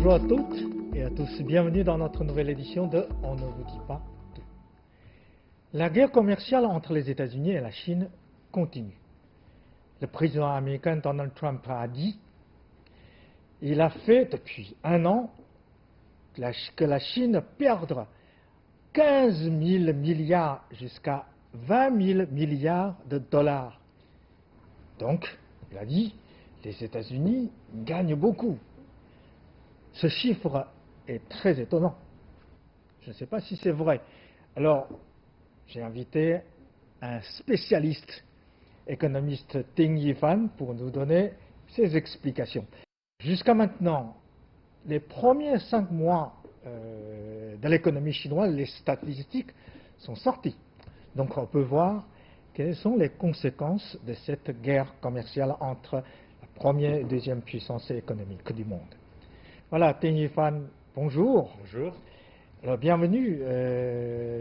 Bonjour à toutes et à tous, bienvenue dans notre nouvelle édition de On ne vous dit pas tout. La guerre commerciale entre les États-Unis et la Chine continue. Le président américain Donald Trump a dit, il a fait depuis un an que la Chine perdra 15 000 milliards jusqu'à 20 000 milliards de dollars. Donc, il a dit, les États-Unis gagnent beaucoup. Ce chiffre est très étonnant. Je ne sais pas si c'est vrai. Alors, j'ai invité un spécialiste économiste Ting Yifan pour nous donner ses explications. Jusqu'à maintenant, les premiers 5 mois de l'économie chinoise, les statistiques sont sorties. Donc on peut voir quelles sont les conséquences de cette guerre commerciale entre la première et deuxième puissance économique du monde. Voilà, Ting Yifan, bonjour. Bonjour. Alors, bienvenue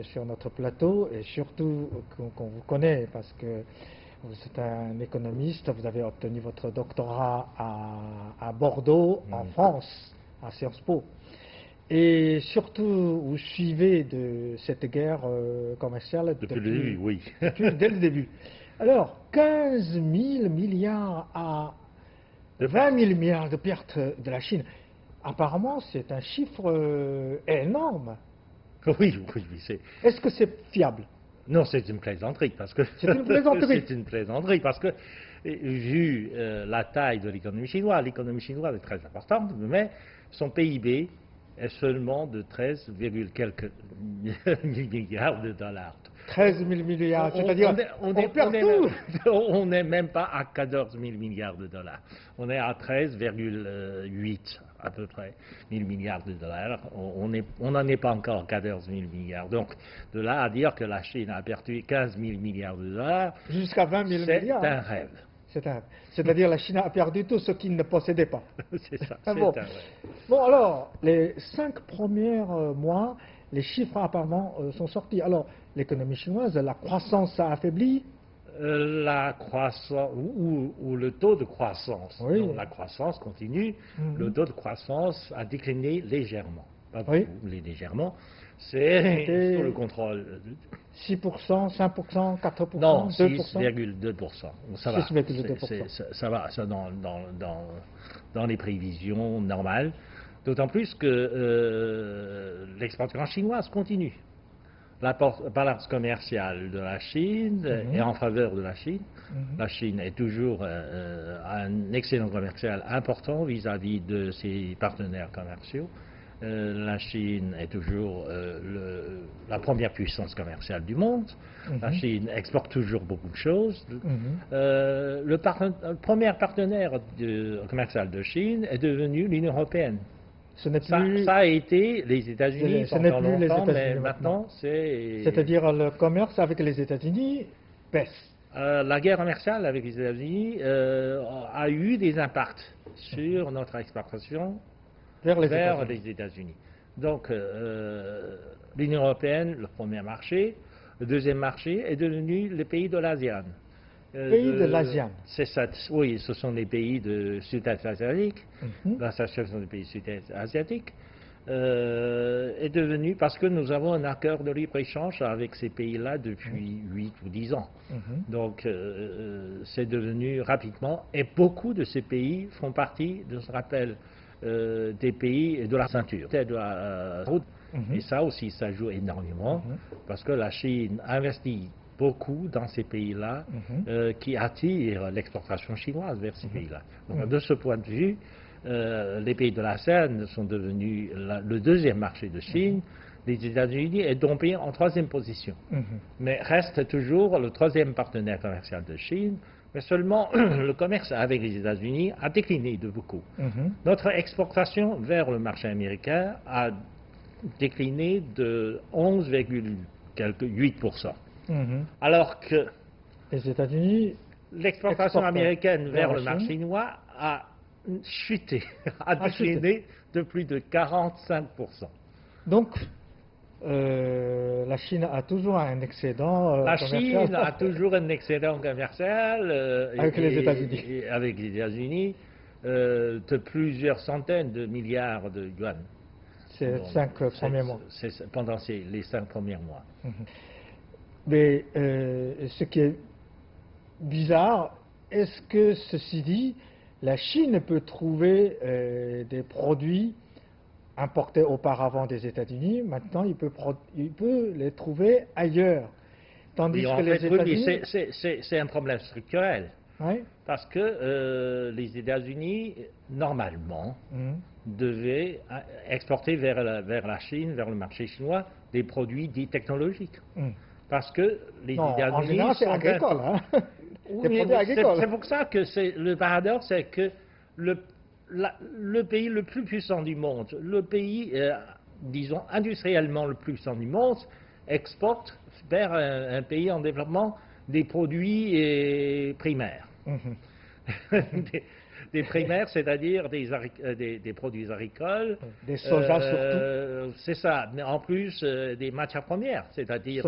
sur notre plateau et surtout qu'on vous connaît parce que vous êtes un économiste, vous avez obtenu votre doctorat à Bordeaux, en France, à Sciences Po. Et surtout, vous suivez de cette guerre commerciale Depuis le début, oui. Dès le début. Alors, 15 000 milliards à 20 000 milliards de pertes de la Chine. Apparemment, c'est un chiffre énorme. Oui. Est-ce que c'est fiable? Non, c'est une plaisanterie parce que. C'est une plaisanterie. C'est une plaisanterie parce que, vu la taille de l'économie chinoise est très importante, mais son PIB est seulement de 13, quelques milliards de dollars. 13 000 milliards, c'est-à-dire on perd tout. On n'est même pas à 14 000 milliards de dollars. On est à 13,8 à peu près 1000 milliards de dollars. On n'en est pas encore 14 000 milliards. Donc, de là à dire que la Chine a perdu 15 000 milliards de dollars, jusqu'à 20 000 milliards. C'est un rêve. C'est un rêve. C'est-à-dire la Chine a perdu tout ce qu'il ne possédait pas. C'est ça, Ah, c'est bon. un rêve. Bon, alors, les 5 premiers mois, les chiffres apparemment sont sortis. Alors, l'économie chinoise, la croissance a affaibli. La croissance, ou le taux de croissance, Oui. non, la croissance continue, le taux de croissance a décliné légèrement, pas beaucoup, Oui. mais légèrement, c'est sous le contrôle. 6%, 5%, 4%, Non, 2%. 6,2%. Ça va, 6,2%. ça va dans les prévisions normales, d'autant plus que l'exportation chinoise continue. La balance commerciale de la Chine est en faveur de la Chine. La Chine est toujours un excédent commercial important vis-à-vis de ses partenaires commerciaux. La Chine est toujours la première puissance commerciale du monde. La Chine exporte toujours beaucoup de choses. Le premier partenaire commercial de Chine est devenu l'Union européenne. Ça a été les États-Unis pendant longtemps, mais maintenant c'est... C'est-à-dire le commerce avec les États-Unis baisse. La guerre commerciale avec les États-Unis a eu des impacts sur notre exportation vers les États-Unis. Donc l'Union européenne, le premier marché, le deuxième marché est devenu le pays de l'ASEAN. Pays de l'ASEAN. C'est ça, oui, ce sont les pays de Sud-Est asiatique, l'association des pays Sud-Est asiatiques, est devenue, parce que nous avons un accord de libre-échange avec ces pays-là depuis 8 ou 10 ans. Donc c'est devenu rapidement, et beaucoup de ces pays font partie, je me rappelle, des pays de la ceinture, de la route. Et ça aussi, ça joue énormément, parce que la Chine investit beaucoup dans ces pays-là qui attirent l'exportation chinoise vers ces pays-là. Donc de ce point de vue, les pays de l'ASEAN sont devenus le deuxième marché de Chine. Les États-Unis est tombé en 3e position, mais reste toujours le 3e partenaire commercial de Chine. Mais seulement le commerce avec les États-Unis a décliné de beaucoup. Notre exportation vers le marché américain a décliné de 11,8%. Alors que les États-Unis, l'exportation américaine vers le marché chinois a chuté, a décliné de plus de 45%. Donc, la Chine a toujours un excédent commercial. La Chine a toujours un excédent commercial avec les États-Unis. Avec les États-Unis. de plusieurs centaines de milliards de yuan. Ces 5 premiers mois. Pendant les 5 premiers mois. Mais ce qui est bizarre, est-ce que, ceci dit, la Chine peut trouver des produits importés auparavant des États-Unis, maintenant il peut les trouver ailleurs. Tandis que les États-Unis... c'est un problème structurel. Oui. Parce que les États-Unis, normalement, devaient exporter vers la Chine, vers le marché chinois, des produits dits technologiques. Parce que les États-Unis... En général, c'est agricole. Hein? Oui, c'est pour ça que le paradoxe, c'est que le pays le plus puissant du monde, le pays, disons, industriellement le plus puissant du monde, exporte vers un pays en développement des produits primaires. Des primaires, c'est-à-dire des produits agricoles. Des soja surtout. C'est ça, mais en plus des matières premières, c'est-à-dire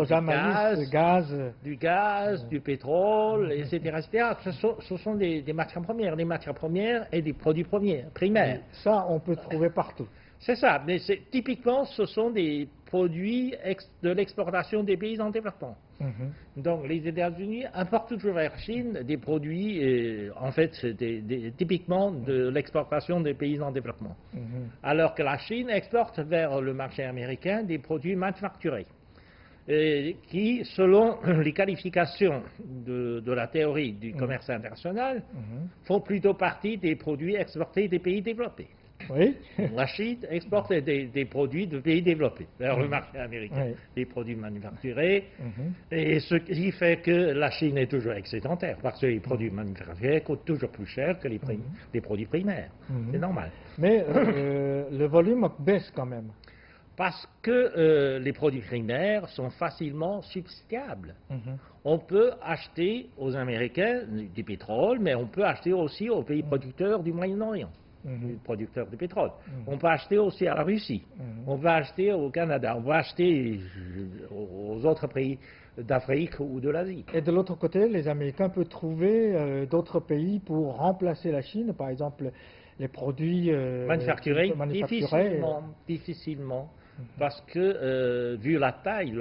du gaz, du pétrole, etc. Ce sont des matières premières et des produits primaires. Ça, on peut trouver partout. C'est ça, mais typiquement, ce sont des produits de l'exportation des pays en développement. Donc, les États-Unis importent toujours vers la Chine des produits, en fait, typiquement de l'exportation des pays en développement. Alors que la Chine exporte vers le marché américain des produits manufacturés, qui, selon les qualifications de la théorie du commerce international, font plutôt partie des produits exportés des pays développés. Oui. La Chine exporte des produits de pays développés vers le marché américain, des produits manufacturés, et ce qui fait que la Chine est toujours excédentaire, parce que les produits manufacturés coûtent toujours plus cher que les produits primaires. C'est normal. Mais le volume baisse quand même. Parce que les produits primaires sont facilement substituables. On peut acheter aux Américains du pétrole, mais on peut acheter aussi aux pays producteurs du Moyen-Orient. Producteurs de pétrole. On peut acheter aussi à la Russie. On peut acheter au Canada. On peut acheter aux autres pays d'Afrique ou de l'Asie. Et de l'autre côté, les Américains peuvent trouver d'autres pays pour remplacer la Chine, par exemple les produits manufacturés. Difficilement. Parce que, vu la taille de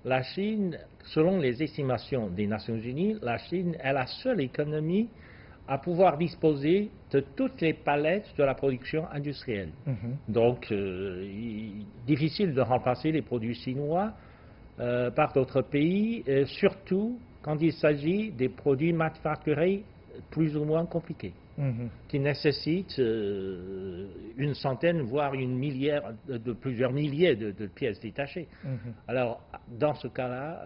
la Chine, selon les estimations des Nations Unies, la Chine est la seule économie à pouvoir disposer de toutes les palettes de la production industrielle. Donc, difficile de remplacer les produits chinois par d'autres pays, surtout quand il s'agit des produits manufacturés plus ou moins compliqués, qui nécessitent une centaine, voire plusieurs milliers de pièces détachées. Alors, dans ce cas-là,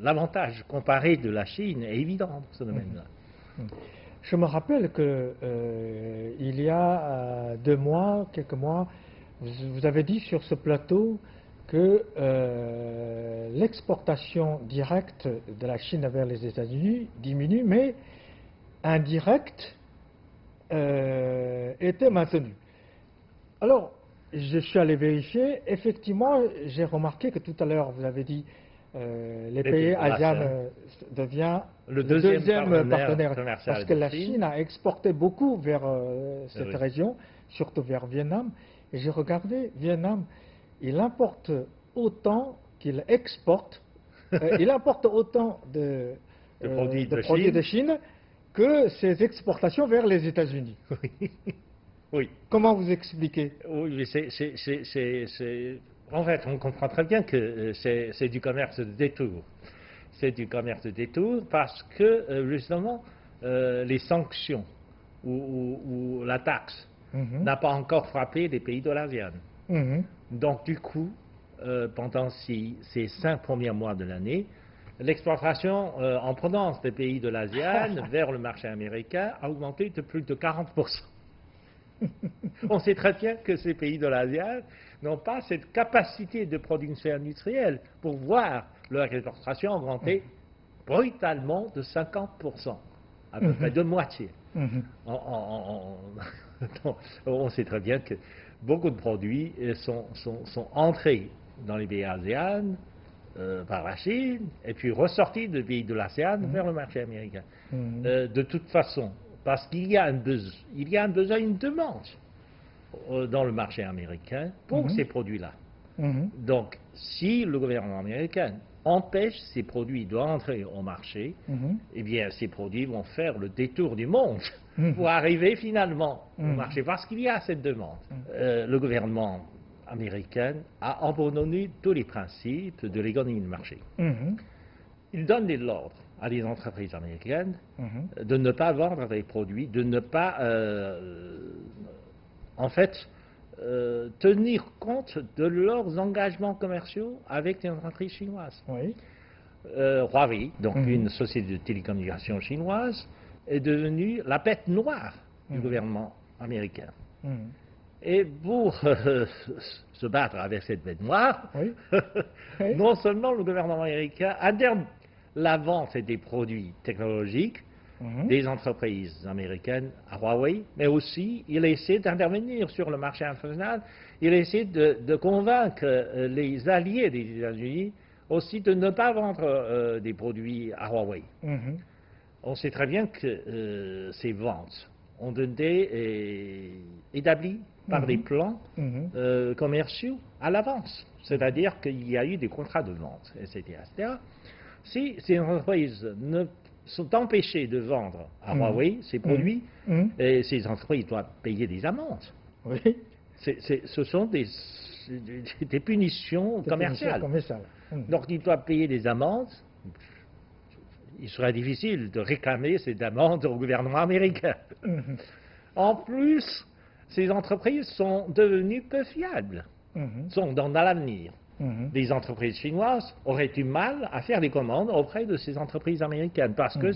l'avantage comparé de la Chine est évident dans ce domaine-là. Je me rappelle que il y a quelques mois, vous avez dit sur ce plateau que l'exportation directe de la Chine vers les États-Unis diminue, mais indirecte était maintenue. Alors, je suis allé vérifier. Effectivement, j'ai remarqué que tout à l'heure, vous avez dit les pays asiatiques devient le deuxième partenaire parce que la Chine a exporté beaucoup vers cette région, surtout vers Vietnam. Et j'ai regardé, Vietnam, il importe autant qu'il exporte, il importe autant de produits de Chine que ses exportations vers les États-Unis. Oui. Comment vous expliquez? Oui, en fait, on comprend très bien que c'est du commerce de détour. C'est du commerce de détour parce que, justement, les sanctions ou la taxe n'a pas encore frappé les pays de l'ASEAN. Donc, du coup, pendant ces 5 premiers mois de l'année, l'exportation en provenance des pays de l'ASEAN vers le marché américain a augmenté de plus de 40%. On sait très bien que ces pays de l'ASEAN n'ont pas cette capacité de production industrielle pour voir leur exportation augmenter brutalement de 50%, à peu près de moitié. On sait très bien que beaucoup de produits sont entrés dans les pays ASEAN par la Chine et puis ressortis des pays de l'ASEAN vers le marché américain. De toute façon, Parce qu'il y a un besoin, une demande dans le marché américain pour ces produits-là. Donc, si le gouvernement américain empêche ces produits d'entrer au marché, eh bien, ces produits vont faire le détour du monde pour arriver finalement au marché, parce qu'il y a cette demande. Le gouvernement américain a abandonné tous les principes de l'économie de marché. Il donne l'ordre à des entreprises américaines de ne pas vendre des produits, de ne pas, en fait, tenir compte de leurs engagements commerciaux avec les entreprises chinoises. Huawei, donc une société de télécommunications chinoise, est devenue la bête noire du gouvernement américain. Et pour se battre avec cette bête noire, non seulement le gouvernement américain interdit la vente des produits technologiques des entreprises américaines à Huawei, mais aussi il essaie d'intervenir sur le marché international, il essaie de convaincre les alliés des États-Unis aussi de ne pas vendre des produits à Huawei. On sait très bien que ces ventes ont été établies par des plans commerciaux à l'avance, c'est-à-dire qu'il y a eu des contrats de vente, etc. Si ces entreprises sont empêchées de vendre à Huawei ces produits, et ces entreprises doivent payer des amendes. Ce sont des punitions commerciales. Donc ils doivent payer des amendes. Il serait difficile de réclamer ces amendes au gouvernement américain. En plus, ces entreprises sont devenues peu fiables. Sont dans l'avenir. Les entreprises chinoises auraient du mal à faire des commandes auprès de ces entreprises américaines parce que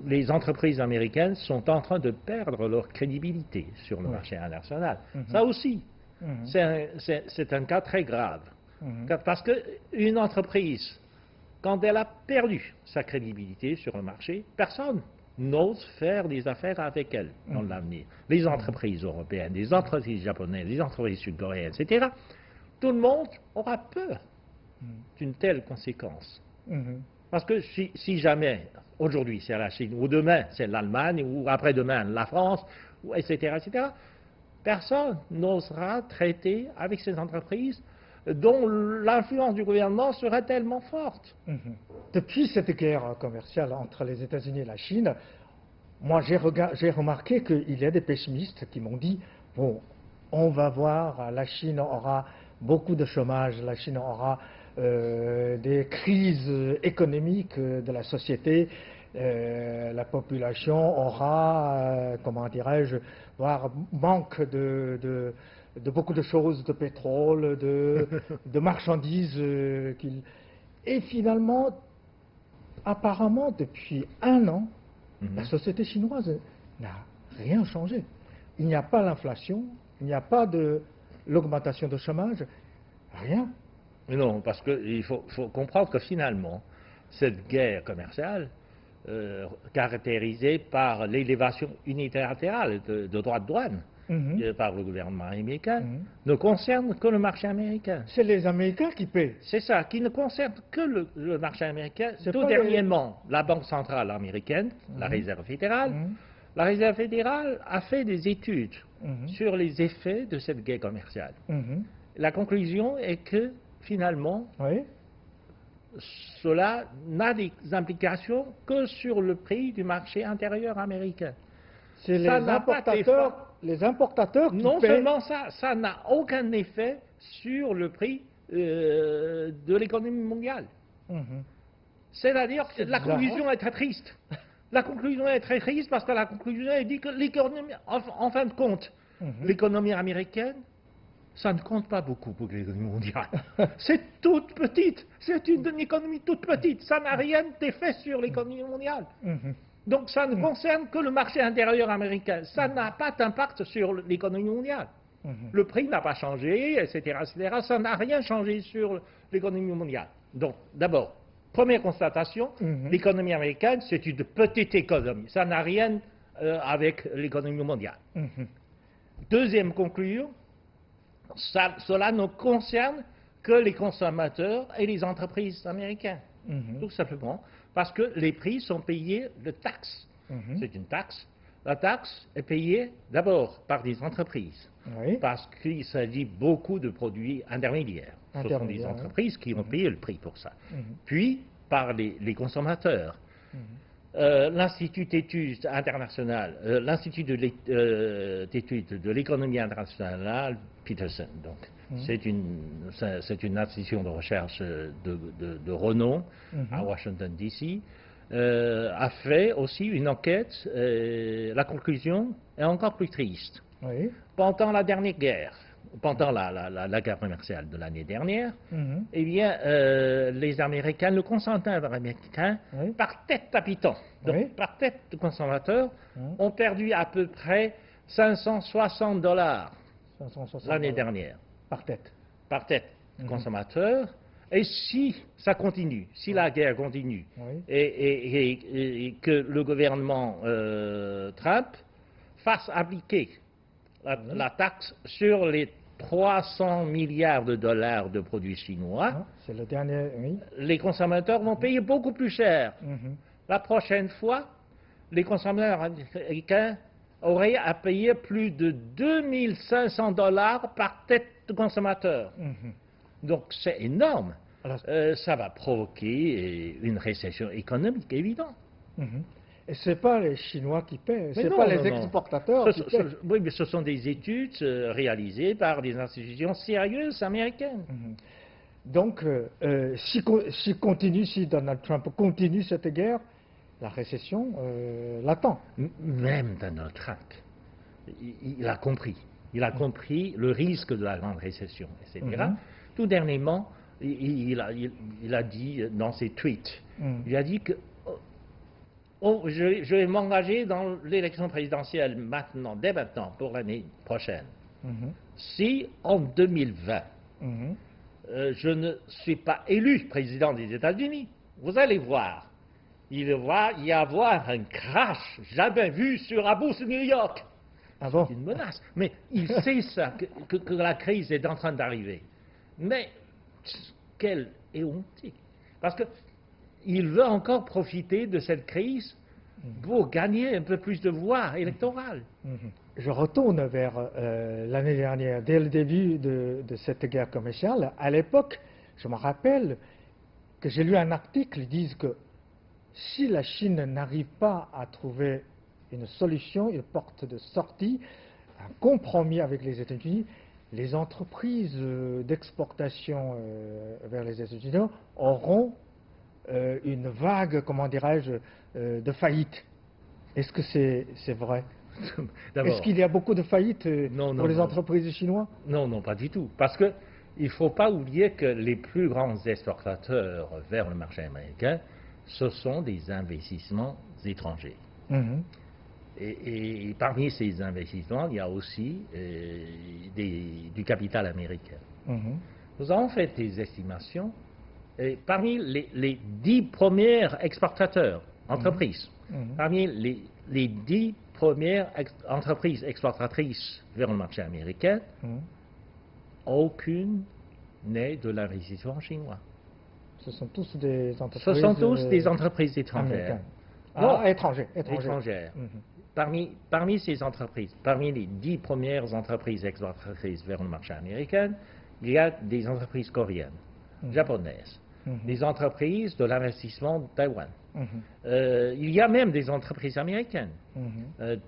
les entreprises américaines sont en train de perdre leur crédibilité sur le marché international. Ça aussi, c'est un cas très grave. Parce qu'une entreprise, quand elle a perdu sa crédibilité sur le marché, personne n'ose faire des affaires avec elle dans l'avenir. Les entreprises européennes, les entreprises japonaises, les entreprises sud-coréennes, etc., tout le monde aura peur d'une telle conséquence. Parce que si jamais, aujourd'hui c'est la Chine, ou demain c'est l'Allemagne, ou après-demain la France, etc., personne n'osera traiter avec ces entreprises dont l'influence du gouvernement sera tellement forte. Depuis cette guerre commerciale entre les États-Unis et la Chine, moi j'ai remarqué qu'il y a des pessimistes qui m'ont dit, bon, on va voir, la Chine aura beaucoup de chômage, la Chine aura des crises économiques de la société, la population aura, comment dirais-je, voire manque de beaucoup de choses, de pétrole, de marchandises. Et finalement, apparemment, depuis un an, la société chinoise n'a rien changé. Il n'y a pas l'inflation, il n'y a pas de l'augmentation de chômage, rien. Non, parce qu'il faut comprendre que finalement, cette guerre commerciale, caractérisée par l'élévation unilatérale de droits de douane par le gouvernement américain, ne concerne que le marché américain. C'est les Américains qui paient. C'est ça, qui ne concerne que le marché américain. Tout dernièrement, la Banque centrale américaine, la Réserve fédérale, la Réserve fédérale a fait des études sur les effets de cette guerre commerciale. La conclusion est que, finalement, cela n'a des implications que sur le prix du marché intérieur américain. C'est les importateurs qui non paient. Seulement ça n'a aucun effet sur le prix de l'économie mondiale. C'est-à-dire que la conclusion est très triste. La conclusion est très triste parce que la conclusion dit que l'économie, en fin de compte, l'économie américaine, ça ne compte pas beaucoup pour l'économie mondiale. C'est toute petite, c'est une économie toute petite, ça n'a rien d'effet sur l'économie mondiale. Donc ça ne concerne que le marché intérieur américain, ça n'a pas d'impact sur l'économie mondiale. Le prix n'a pas changé, etc., ça n'a rien changé sur l'économie mondiale. Donc d'abord, première constatation, l'économie américaine, c'est une petite économie, ça n'a rien avec l'économie mondiale. Deuxième conclusion, cela ne concerne que les consommateurs et les entreprises américaines. Tout simplement parce que les prix sont payés de taxes C'est une taxe. La taxe est payée d'abord par des entreprises, Oui. parce qu'il s'agit beaucoup de produits intermédiaires. Ce sont des entreprises qui ont payé le prix pour ça. Puis par les consommateurs. L'Institut d'études internationales, l'Institut d'études de l'économie internationale, Peterson, donc, c'est une institution de recherche de renom à Washington, D.C., a fait aussi une enquête. La conclusion est encore plus triste. Oui. Pendant la dernière guerre, pendant la guerre commerciale de l'année dernière, eh bien, les Américains, le consommateur américain, par tête d'habitant, donc par tête de consommateur, ont perdu à peu près $560 l'année dernière. Par tête. Par tête de consommateur. Et si ça continue, si la guerre continue, et que le gouvernement Trump fasse appliquer la taxe sur les 300 milliards de dollars de produits chinois, c'est le dernier, les consommateurs vont payer beaucoup plus cher. La prochaine fois, les consommateurs américains auraient à payer plus de $2500 par tête de consommateur. Donc c'est énorme. Ça va provoquer une récession économique évidente. Et ce n'est pas les Chinois qui paient, ce n'est pas les exportateurs qui paient. Oui, mais ce sont des études réalisées par des institutions sérieuses américaines. Donc, si Donald Trump continue cette guerre, la récession l'attend. Même Donald Trump, il a compris. Il a compris le risque de la grande récession, etc. Tout dernièrement, il a dit dans ses tweets, il a dit que je vais m'engager dans l'élection présidentielle maintenant, dès maintenant, pour l'année prochaine. Si en 2020, je ne suis pas élu président des États-Unis, vous allez voir, il va y avoir un crash jamais vu sur la bourse de New York. C'est une menace. Mais il sait ça, que la crise est en train d'arriver. Mais quelle éhonté. Parce qu'il veut encore profiter de cette crise pour gagner un peu plus de voix électorales. Je retourne vers l'année dernière, dès le début de cette guerre commerciale. À l'époque, je me rappelle que j'ai lu un article qui dit que si la Chine n'arrive pas à trouver une solution, une porte de sortie, un compromis avec les États-Unis, les entreprises d'exportation vers les États-Unis auront une vague, comment dirais-je, de faillite. Est-ce que c'est vrai? Est-ce qu'il y a beaucoup de faillites pour les entreprises chinoises? Non, non, pas du tout. Parce qu'il ne faut pas oublier que les plus grands exportateurs vers le marché américain, ce sont des investissements étrangers. Et parmi ces investissements, il y a aussi du capital américain. Nous avons fait des estimations. Et parmi les 10 premiers exportateurs, entreprises, parmi les 10 premières entreprises exportatrices vers le marché américain, aucune n'est de l'investissement chinois. Ce sont tous des entreprises, ce sont tous des entreprises étrangères. Non, étrangères. Parmi ces entreprises, parmi les 10 premières entreprises exportatrices vers le marché américain, il y a des entreprises coréennes, japonaises, des entreprises de l'investissement de Taïwan. Il y a même des entreprises américaines.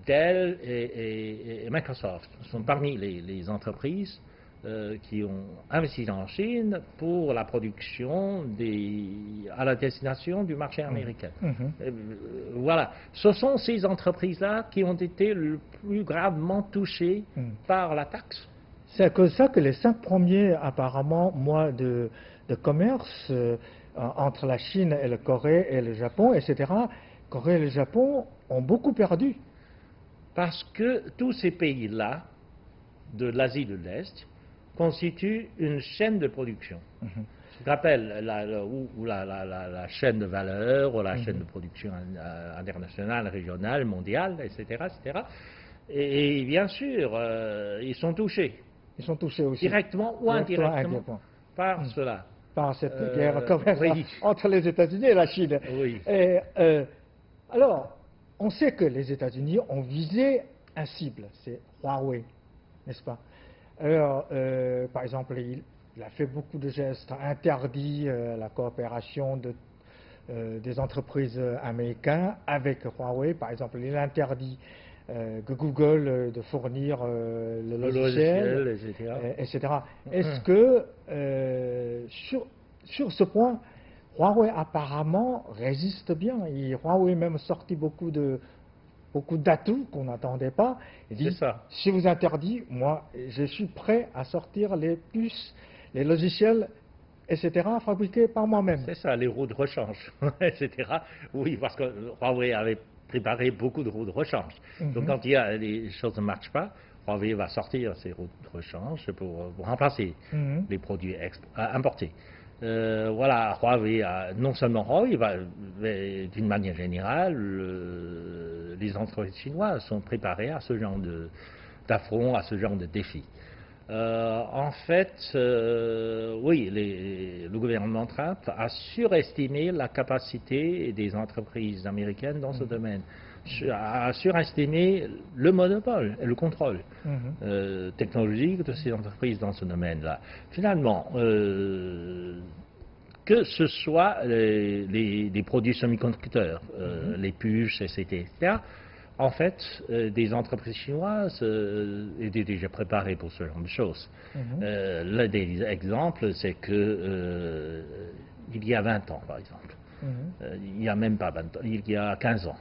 Dell et Microsoft sont parmi les entreprises qui ont investi en Chine pour la production à la destination du marché américain. Voilà. Ce sont ces entreprises-là qui ont été le plus gravement touchées par la taxe. C'est comme ça que les 5 premiers, apparemment, mois de commerce entre la Chine et la Corée et le Japon, etc., Corée et le Japon ont beaucoup perdu. Parce que tous ces pays-là, de l'Asie de l'Est, constituent une chaîne de production. Ce qu'on appelle la chaîne de valeur, ou la chaîne de production internationale, régionale, mondiale, etc. etc. Et bien sûr, ils sont touchés. Ils sont touchés aussi. Directement ou indirectement par cela. Par cette guerre commerciale entre les États-Unis et la Chine. Oui. Et, alors, on sait que les États-Unis ont visé un cible, c'est Huawei, n'est-ce pas? Alors, par exemple, il a fait beaucoup de gestes, interdit la coopération des entreprises américaines avec Huawei. Par exemple, il interdit que Google de fournir le logiciel, etc. etc. Est-ce que sur ce point, Huawei apparemment résiste bien. Et Huawei même sorti beaucoup d'atouts qu'on n'attendait pas. Il dit, si vous interdit, moi, je suis prêt à sortir les puces, les logiciels, etc., fabriqués par moi-même. C'est ça, les roues de rechange, etc. Oui, parce que Huawei avait préparé beaucoup de roues de rechange. Donc quand les choses ne marchent pas, Huawei va sortir ces roues de rechange pour remplacer les produits importés. Voilà, Huawei, non seulement Huawei, mais d'une manière générale, les entreprises chinoises sont préparées à ce genre d'affront, à ce genre de défi. En fait, oui, le gouvernement Trump a surestimé la capacité des entreprises américaines dans ce domaine, a surestimé le monopole et le contrôle technologique de ces entreprises dans ce domaine-là. Finalement, que ce soit les produits semi-conducteurs, les puces, etc., en fait, des entreprises chinoises étaient déjà préparées pour ce genre de choses. L'un des exemples, c'est que il y a 20 ans, par exemple, il n'y a même pas 20 ans, il y a 15 ans.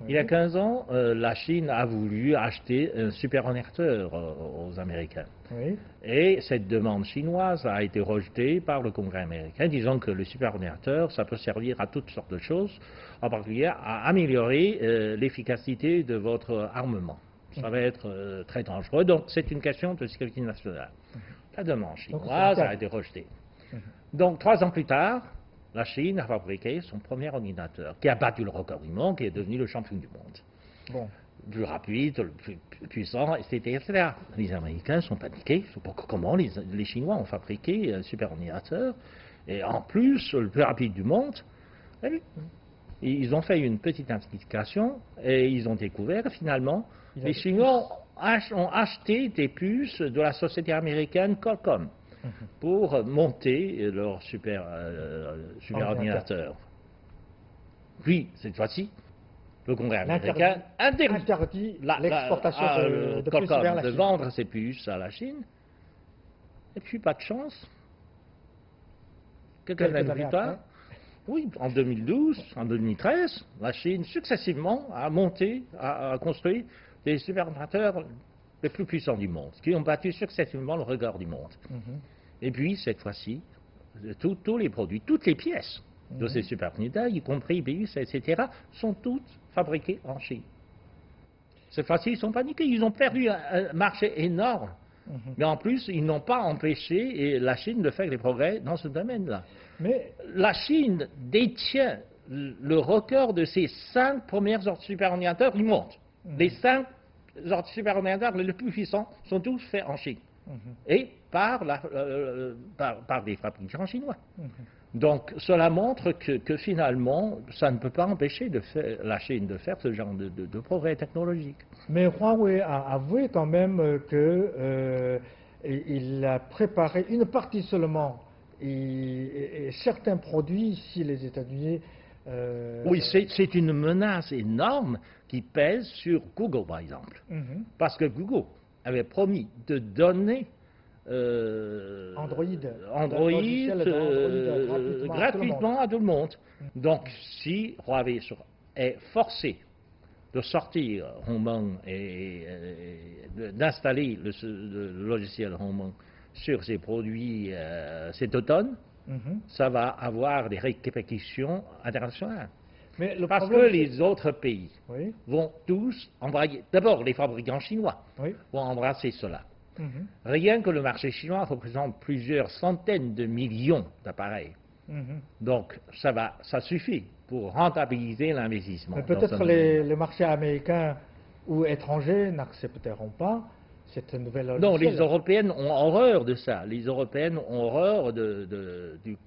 Il y a 15 ans, la Chine a voulu acheter un superordinateur aux Américains. Oui. Et cette demande chinoise a été rejetée par le Congrès américain, disant que le superordinateur, ça peut servir à toutes sortes de choses, en particulier à améliorer l'efficacité de votre armement. Ça va être très dangereux, donc c'est une question de sécurité nationale. La demande chinoise a été rejetée. Donc 3 ans plus tard, la Chine a fabriqué son premier ordinateur, qui a battu le record du monde, qui est devenu le champion du monde. Bon. Plus rapide, le plus puissant, etc. Les Américains sont paniqués. Comment les Chinois ont fabriqué un super ordinateur, et en plus, le plus rapide du monde. Ils ont fait une petite investigation, et ils ont découvert, finalement, les Chinois ont acheté des puces de la société américaine Qualcomm pour monter leur super ordinateur. Puis, cette fois-ci, le Congrès américain interdit l'exportation de puces vers la Chine. de vendre ces puces à la Chine. Et puis, pas de chance. Quelques années plus tard, oui, en 2012, en 2013, la Chine successivement a construit des superordinateurs les plus puissants du monde, qui ont battu successivement le record du monde. Et puis, cette fois-ci, tous les produits, toutes les pièces de ces superordinateurs, y compris BIOS, etc., sont toutes fabriquées en Chine. Cette fois-ci, ils sont paniqués, ils ont perdu un marché énorme. Mais en plus, ils n'ont pas empêché la Chine de faire des progrès dans ce domaine-là. Mais la Chine détient le record de ces 5 premiers superordinateurs du monde. Les 5 superordinateurs les plus puissants sont tous faits en Chine. Et par des fabricants chinois. Donc cela montre que finalement, ça ne peut pas empêcher la Chine de faire ce genre de progrès technologique. Mais Huawei a avoué quand même qu'il a préparé une partie seulement et certains produits, si les États-Unis... Oui, c'est une menace énorme qui pèse sur Google, par exemple. Parce que Google avait promis de donner Android gratuitement à tout le monde. Donc, si Huawei est forcé de sortir Hongmeng et d'installer le logiciel Hongmeng sur ses produits cet automne, ça va avoir des répercussions internationales. Mais parce que les autres pays vont tous embrayer. D'abord, les fabricants chinois vont embrasser cela. Rien que le marché chinois représente plusieurs centaines de millions d'appareils. Donc, ça suffit pour rentabiliser l'investissement. Peut-être les marchés américains ou étrangers n'accepteront pas cette nouvelle logiciel. Non, les Européennes ont horreur de ça. Les Européennes ont horreur du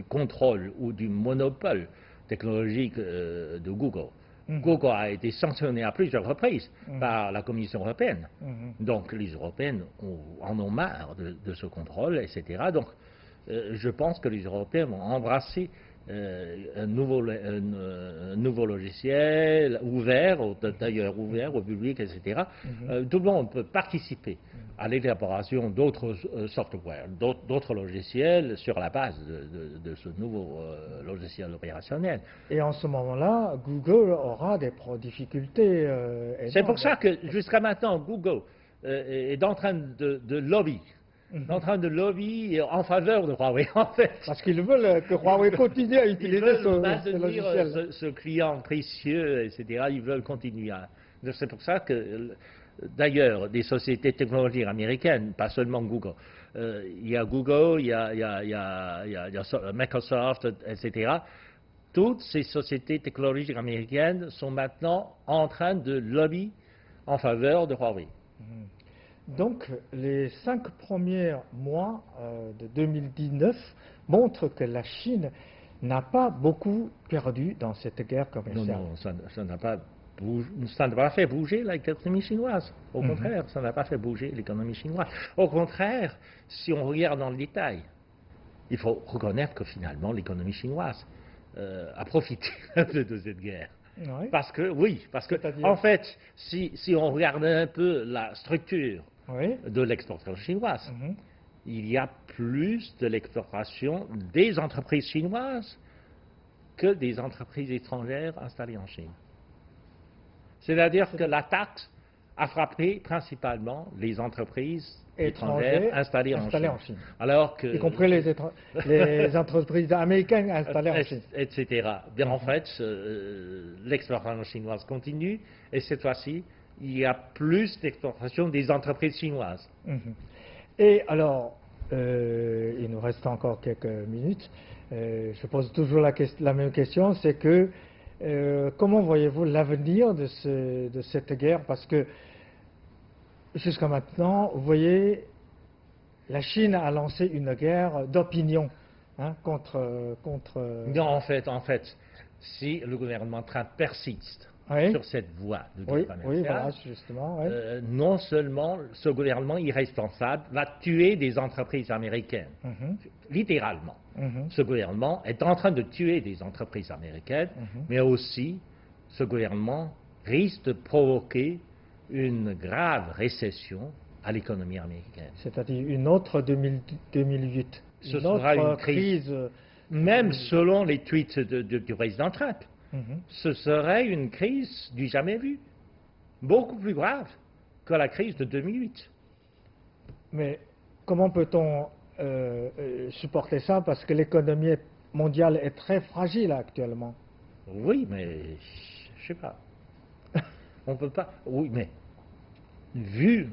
contrôle ou du monopole technologique de Google. Google a été sanctionné à plusieurs reprises par la Commission européenne. Donc les Européens en ont marre de ce contrôle, etc. Donc je pense que les Européens vont embrasser un nouveau logiciel ouvert, d'ailleurs ouvert au public, etc. Tout le monde peut participer à l'élaboration d'autres software, d'autres logiciels sur la base de ce nouveau logiciel opérationnel. Et en ce moment-là, Google aura des difficultés. C'est pour ça que jusqu'à maintenant, Google est en train de lobby. En train de lobby en faveur de Huawei, en fait. Parce qu'ils veulent que Huawei continue à utiliser ce logiciel. Ce client précieux, etc. Ils veulent continuer à... C'est pour ça que, d'ailleurs, des sociétés technologiques américaines, pas seulement Google, il y a Google, il y a Microsoft, etc. Toutes ces sociétés technologiques américaines sont maintenant en train de lobby en faveur de Huawei. Donc, les 5 premiers mois de 2019 montrent que la Chine n'a pas beaucoup perdu dans cette guerre commerciale. Non, ça n'a pas fait bouger l'économie chinoise. Au contraire, ça n'a pas fait bouger l'économie chinoise. Au contraire, si on regarde dans le détail, il faut reconnaître que finalement l'économie chinoise a profité de cette guerre. Oui. Parce que, en fait, si on regarde un peu la structure de l'exportation chinoise, il y a plus de l'exportation des entreprises chinoises que des entreprises étrangères installées en Chine. C'est-à-dire que la taxe a frappé principalement les entreprises étrangères installées en Chine. Alors que, y compris les entreprises américaines installées en Chine. Etc. Bien, en fait, l'exportation chinoise continue et cette fois-ci, il y a plus d'exportation des entreprises chinoises. Et alors, il nous reste encore quelques minutes. Je pose toujours la même question, c'est que comment voyez-vous l'avenir de cette guerre? Parce que jusqu'à maintenant, vous voyez, la Chine a lancé une guerre d'opinion contre... Non, en fait, si le gouvernement Trump persiste sur cette voie de guerre commerciale, voilà, justement, non seulement ce gouvernement irresponsable va tuer des entreprises américaines, littéralement. Ce gouvernement est en train de tuer des entreprises américaines, mais aussi ce gouvernement risque de provoquer une grave récession à l'économie américaine. C'est-à-dire une autre 2008. Ce sera une crise, même selon les tweets du président Trump. Ce serait une crise du jamais vu, beaucoup plus grave que la crise de 2008. Mais comment peut-on supporter ça, parce que l'économie mondiale est très fragile actuellement? Oui, mais je sais pas. On peut pas. Oui, mais vu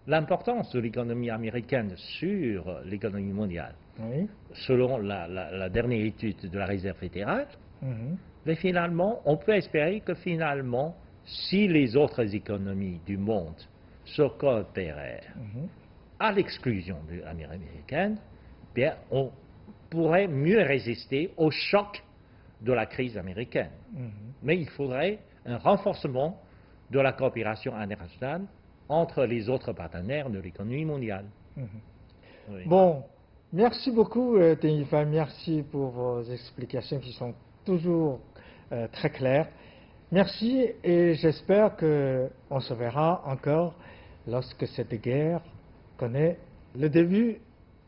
l'importance de l'économie américaine sur l'économie mondiale, selon la dernière étude de la Réserve fédérale, mais finalement, on peut espérer que finalement, si les autres économies du monde se coopéraient à l'exclusion de l'américaine, bien, on pourrait mieux résister au choc de la crise américaine. Mais il faudrait un renforcement de la coopération internationale entre les autres partenaires de l'économie mondiale. Oui. Bon, merci beaucoup, Deng Yifan, merci pour vos explications qui sont toujours très claires. Merci, et j'espère qu'on se verra encore lorsque cette guerre connaît le début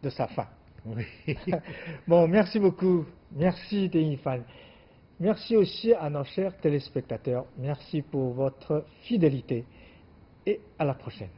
de sa fin. Oui. Bon, merci beaucoup. Merci, Deng Yifan. Merci aussi à nos chers téléspectateurs. Merci pour votre fidélité et à la prochaine.